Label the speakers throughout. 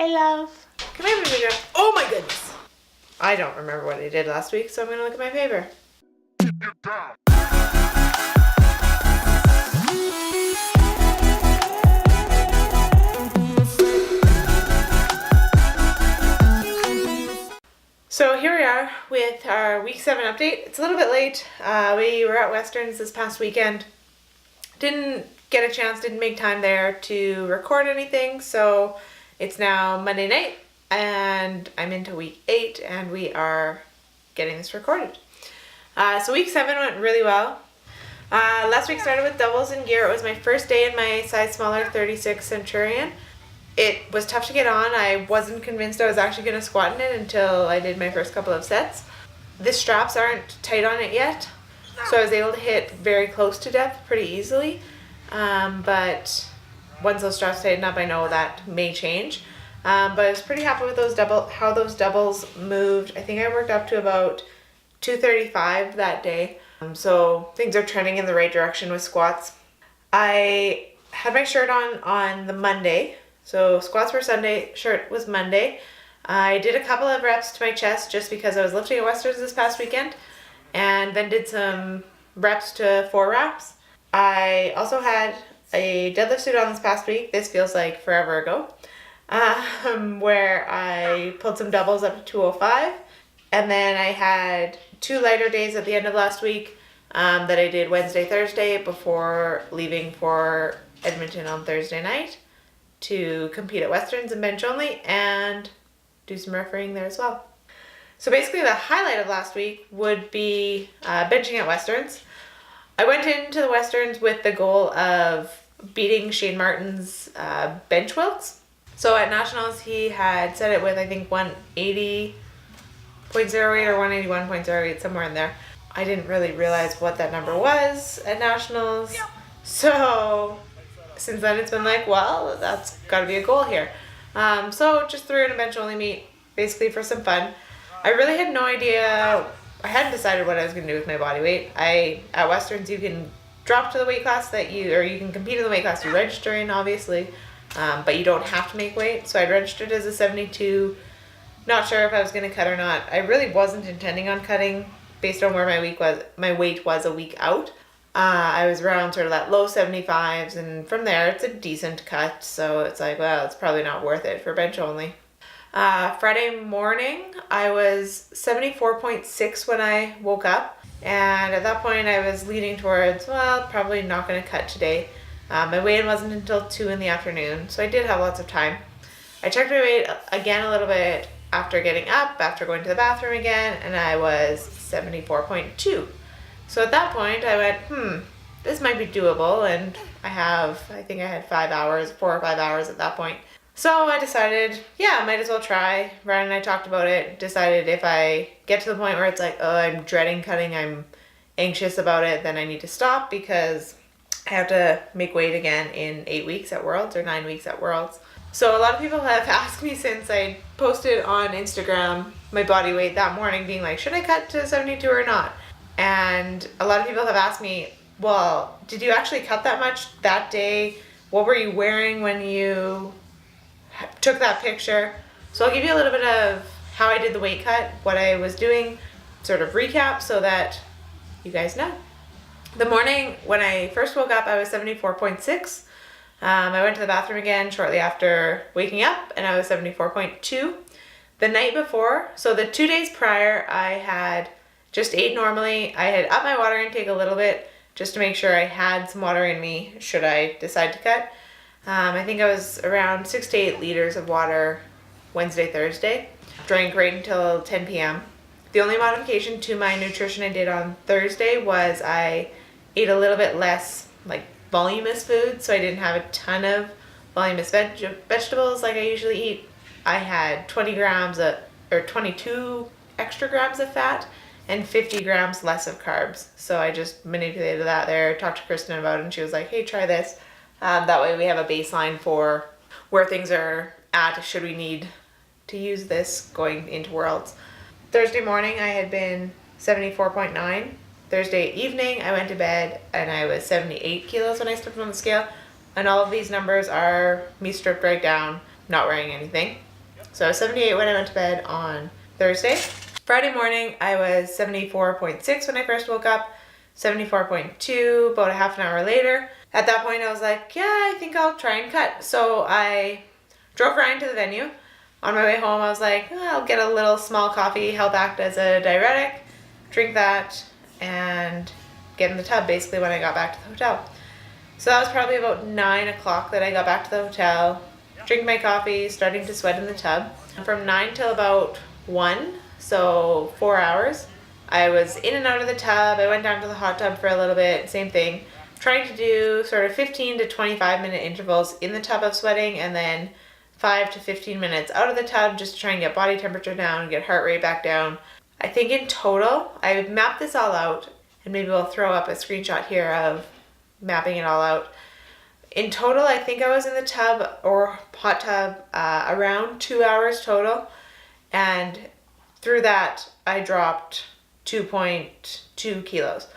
Speaker 1: Hi, love.
Speaker 2: Can I have a video? Oh my goodness. I don't remember what I did last week, so I'm going to look at my paper. So here we are with our week 7 update. It's a little bit late. We were at Westerns this past weekend. Didn't get a chance, didn't make time there to record anything, so it's now Monday night and I'm into week 8 and we are getting this recorded. So week 7 went really well. Last week started with doubles in gear. It was my first day in my size smaller 36 Centurion. It was tough to get on. I wasn't convinced I was actually going to squat in it until I did my first couple of sets. The straps aren't tight on it yet, so I was able to hit very close to depth pretty easily. But once those straps tighten up, I know that may change. But I was pretty happy with how those doubles moved. I think I worked up to about 235 that day. So things are trending in the right direction with squats. I had my shirt on the Monday. So squats were Sunday, shirt was Monday. I did a couple of reps to my chest just because I was lifting at Westerns this past weekend, and then did some reps to 4 reps. I also had a deadlift suit on this past week. This feels like forever ago, where I pulled some doubles up to 205. And then I had 2 lighter days at the end of last week that I did Wednesday, Thursday before leaving for Edmonton on Thursday night to compete at Westerns and bench only and do some refereeing there as well. So basically the highlight of last week would be benching at Westerns. I went into the Westerns with the goal of beating Shane Martin's bench wilks. So at Nationals he had set it with I think 180.08 or 181.08, somewhere in there. I didn't really realize what that number was at Nationals. So since then it's been like, well, that's got to be a goal here. So just threw in a bench only meet basically for some fun. I really had no idea. I hadn't decided what I was going to do with my body weight. At Westerns you can drop to the weight class you can compete in the weight class you register in, obviously, but you don't have to make weight. So I registered as a 72. Not sure if I was going to cut or not. I really wasn't intending on cutting based on where my weight was a week out. I was around sort of that low 75s, and from there it's a decent cut, so it's like, well, it's probably not worth it for bench only. Friday morning I was 74.6 when I woke up, and at that point I was leaning towards, well, probably not going to cut today. My weigh-in wasn't until 2 in the afternoon, so I did have lots of time. I checked my weight again a little bit after getting up, after going to the bathroom again, and I was 74.2. So at that point I went, this might be doable, and I think I had 4 or 5 hours at that point. So I decided, yeah, might as well try. Ryan and I talked about it, decided if I get to the point where it's like, oh, I'm dreading cutting, I'm anxious about it, then I need to stop because I have to make weight again in 8 weeks at Worlds or 9 weeks at Worlds. So a lot of people have asked me since I posted on Instagram my body weight that morning, being like, should I cut to 72 or not? And a lot of people have asked me, well, did you actually cut that much that day? What were you wearing when you took that picture? So I'll give you a little bit of how I did the weight cut, what I was doing, sort of recap so that you guys know. The morning when I first woke up, I was 74.6. I went to the bathroom again shortly after waking up, and I was 74.2. The night before, so the 2 days prior, I had just ate normally. I had upped my water intake a little bit just to make sure I had some water in me should I decide to cut. I think I was around 6 to 8 liters of water Wednesday, Thursday. Drank right until 10 p.m. The only modification to my nutrition I did on Thursday was I ate a little bit less like voluminous food, so I didn't have a ton of voluminous vegetables like I usually eat. I had 22 extra grams of fat and 50 grams less of carbs. So I just manipulated that there, talked to Kristen about it, and she was like, hey, try this. That way we have a baseline for where things are at, should we need to use this going into Worlds. Thursday morning I had been 74.9. Thursday evening I went to bed and I was 78 kilos when I stepped on the scale. And all of these numbers are me stripped right down, not wearing anything. So I was 78 when I went to bed on Thursday. Friday morning, I was 74.6 when I first woke up, 74.2 about a half an hour later. At that point, I was like, yeah, I think I'll try and cut. So I drove Ryan to the venue. On my way home, I was like, I'll get a little small coffee, help act as a diuretic, drink that, and get in the tub basically when I got back to the hotel. So that was probably about 9 o'clock that I got back to the hotel, drink my coffee, starting to sweat in the tub. From 9 till about 1, so 4 hours, I was in and out of the tub. I went down to the hot tub for a little bit, same thing. Trying to do sort of 15 to 25 minute intervals in the tub of sweating, and then 5 to 15 minutes out of the tub just to try and get body temperature down, get heart rate back down. I think in total, I mapped this all out, and maybe we'll throw up a screenshot here of mapping it all out. In total, I think I was in the tub or hot tub around 2 hours total, and through that, I dropped 2.2 kilos.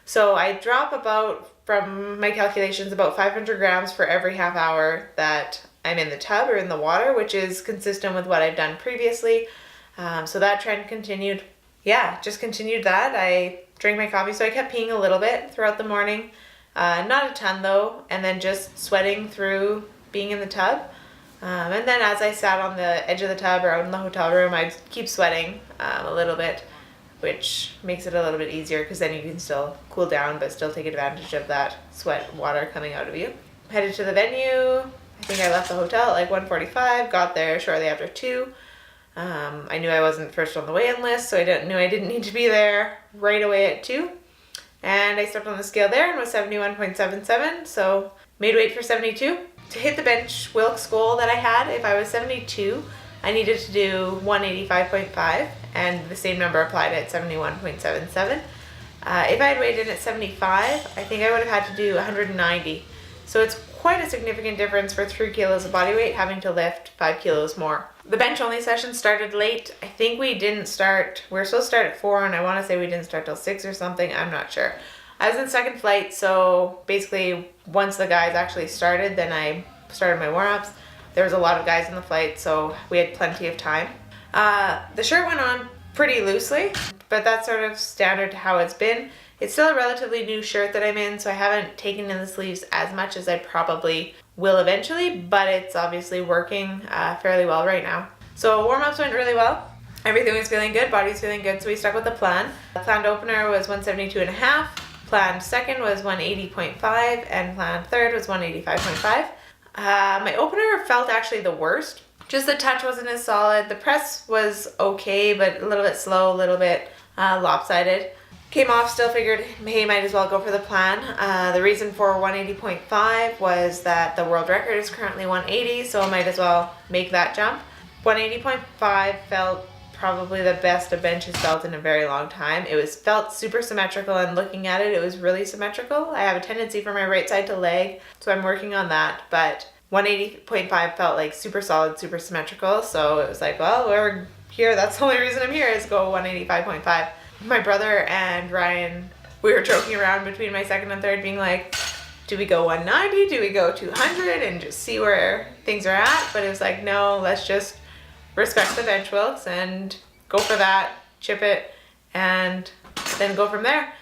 Speaker 2: So I drop about, from my calculations, about 500 grams for every half hour that I'm in the tub or in the water, which is consistent with what I've done previously. So that trend continued. Yeah, just continued that. I drank my coffee, so I kept peeing a little bit throughout the morning. Not a ton though, and then just sweating through being in the tub. And then as I sat on the edge of the tub or out in the hotel room, I'd keep sweating a little bit, which makes it a little bit easier because then you can still cool down but still take advantage of that sweat water coming out of you. Headed to the venue. I think I left the hotel at like 1:45, got there shortly after 2. I knew I wasn't first on the weigh-in list, so I didn't need to be there right away at 2. And I stepped on the scale there and was 71.77, so made weight for 72. To hit the bench Wilks goal that I had, if I was 72, I needed to do 185.5, and the same number applied at 71.77. If I had weighed in at 75, I think I would have had to do 190. So it's quite a significant difference for 3 kilos of body weight, having to lift 5 kilos more. The bench only session started late. I think we were supposed to start at 4, and I want to say we didn't start till 6 or something. I'm not sure. I was in second flight, so basically once the guys actually started, then I started my warm-ups. There was a lot of guys in the flight, so we had plenty of time. The shirt went on pretty loosely, but that's sort of standard to how it's been. It's still a relatively new shirt that I'm in, so I haven't taken in the sleeves as much as I probably will eventually, but it's obviously working fairly well right now. So warm-ups went really well. Everything was feeling good, body's feeling good, so we stuck with the plan. The planned opener was 172.5, planned second was 180.5, and planned third was 185.5. My opener felt actually the worst. Just the touch wasn't as solid. The press was okay, but a little bit slow, a little bit lopsided. Came off, still figured, hey, might as well go for the plan. The reason for 180.5 was that the world record is currently 180, so I might as well make that jump. 180.5 felt probably the best a bench has felt in a very long time. It felt super symmetrical, and looking at it, it was really symmetrical. I have a tendency for my right side to lag, so I'm working on that, but 180.5 felt like super solid, super symmetrical, so it was like, well, we're here, that's the only reason I'm here, is go 185.5. My brother and Ryan, we were joking around between my second and third, being like, do we go 190? Do we go 200 and just see where things are at? But it was like, no, let's just respect the bench Wilks and go for that, chip it, and then go from there.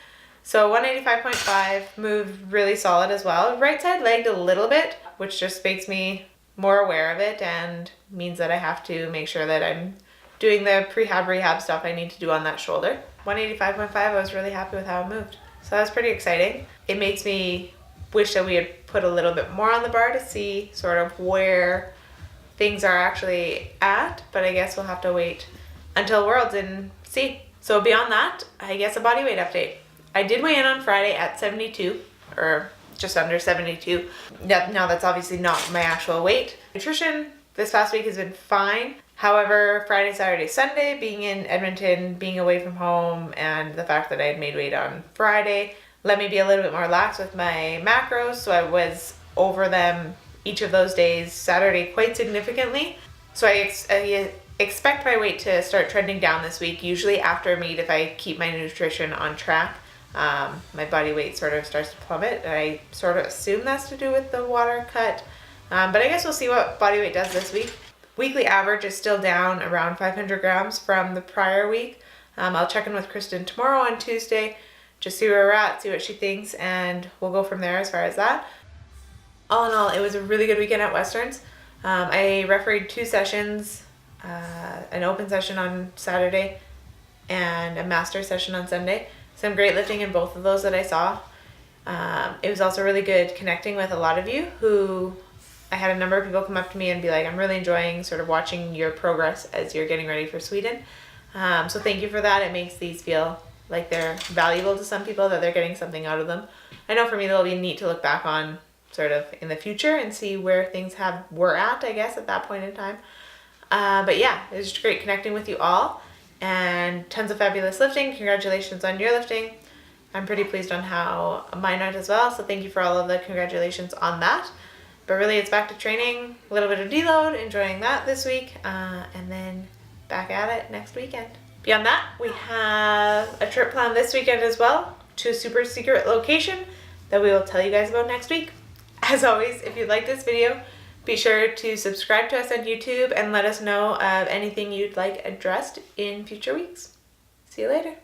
Speaker 2: So 185.5 moved really solid as well. Right side lagged a little bit, which just makes me more aware of it and means that I have to make sure that I'm doing the rehab stuff I need to do on that shoulder. 185.5, I was really happy with how it moved. So that was pretty exciting. It makes me wish that we had put a little bit more on the bar to see sort of where things are actually at, but I guess we'll have to wait until Worlds and see. So beyond that, I guess a body weight update. I did weigh in on Friday at 72, or just under 72. Now that's obviously not my actual weight. Nutrition this past week has been fine. However, Friday, Saturday, Sunday, being in Edmonton, being away from home, and the fact that I had made weight on Friday let me be a little bit more lax with my macros, so I was over them each of those days, Saturday quite significantly. So I expect my weight to start trending down this week, usually after a meet if I keep my nutrition on track. My body weight sort of starts to plummet, and I sort of assume that's to do with the water cut. But I guess we'll see what body weight does this week. Weekly average is still down around 500 grams from the prior week. I'll check in with Kristen tomorrow on Tuesday, just see where we're at, see what she thinks, and we'll go from there as far as that. All in all, it was a really good weekend at Westerns. I refereed 2 sessions, an open session on Saturday and a master session on Sunday. Some great lifting in both of those that I saw. It was also really good connecting with a lot of you who I had a number of people come up to me and be like, I'm really enjoying sort of watching your progress as you're getting ready for Sweden. So thank you for that. It makes these feel like they're valuable to some people, that they're getting something out of them. I know for me, it'll be neat to look back on sort of in the future and see where things were at, I guess, at that point in time. But yeah, it was just great connecting with you all, and tons of fabulous lifting. Congratulations on your lifting. I'm pretty pleased on how mine went as well, so thank you for all of the congratulations on that. But really, it's back to training, a little bit of deload, enjoying that this week, and then back at it next weekend. Beyond that, we have a trip planned this weekend as well to a super secret location that we will tell you guys about next week. As always, if you like this video, be sure to subscribe to us on YouTube and let us know of anything you'd like addressed in future weeks. See you later.